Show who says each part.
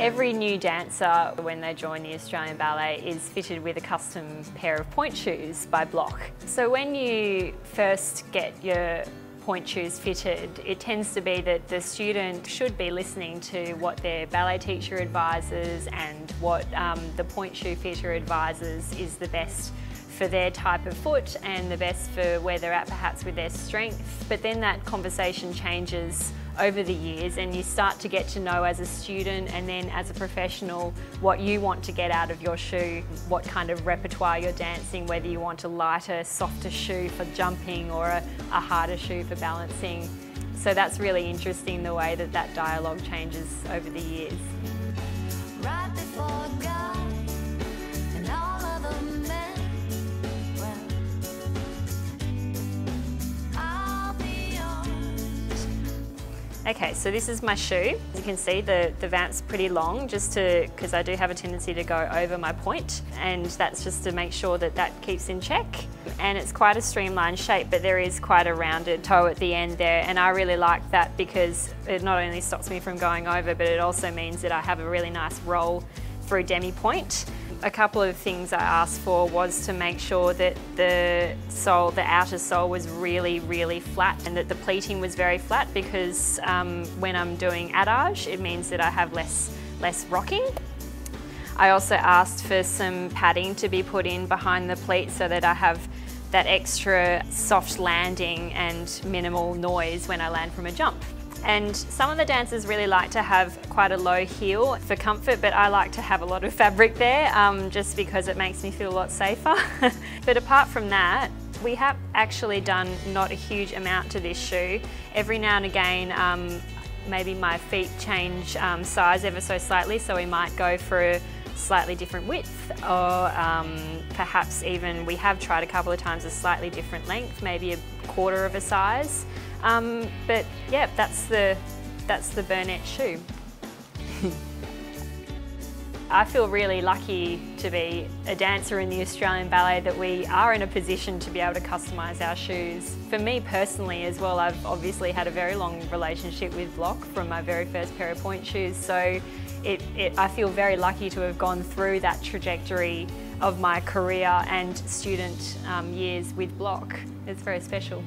Speaker 1: Every new dancer, when they join the Australian Ballet, is fitted with a custom pair of pointe shoes by Block. So when you first get your pointe shoes fitted, it tends to be that the student should be listening to what their ballet teacher advises and what the pointe shoe fitter advises is the best for their type of foot and the best for where they're at perhaps with their strength. But then that conversation changes over the years and you start to get to know as a student and then as a professional what you want to get out of your shoe, what kind of repertoire you're dancing, whether you want a lighter, softer shoe for jumping or a harder shoe for balancing. So that's really interesting, the way that that dialogue changes over the years.
Speaker 2: Right before God and all other men, well, I'll be yours.
Speaker 1: Okay, so this is my shoe. As you can see, the vamp's pretty long, just because I do have a tendency to go over my point, and that's just to make sure that that keeps in check. And it's quite a streamlined shape, but there is quite a rounded toe at the end there, and I really like that because it not only stops me from going over, but it also means that I have a really nice roll for a demi-point. A couple of things I asked for was to make sure that the sole, the outer sole, was really, really flat and that the pleating was very flat, because when I'm doing adage, it means that I have less rocking. I also asked for some padding to be put in behind the pleat so that I have that extra soft landing and minimal noise when I land from a jump. And some of the dancers really like to have quite a low heel for comfort, but I like to have a lot of fabric there just because it makes me feel a lot safer. But apart from that, we have actually done not a huge amount to this shoe. Every now and again, maybe my feet change size ever so slightly, so we might go for a slightly different width, or perhaps even, we have tried a couple of times, a slightly different length, maybe a quarter of a size. But yeah, that's the Burnett shoe. I feel really lucky to be a dancer in the Australian Ballet, that we are in a position to be able to customise our shoes. For me personally as well, I've obviously had a very long relationship with Block from my very first pair of pointe shoes, so I feel very lucky to have gone through that trajectory of my career and student years with Block. It's very special.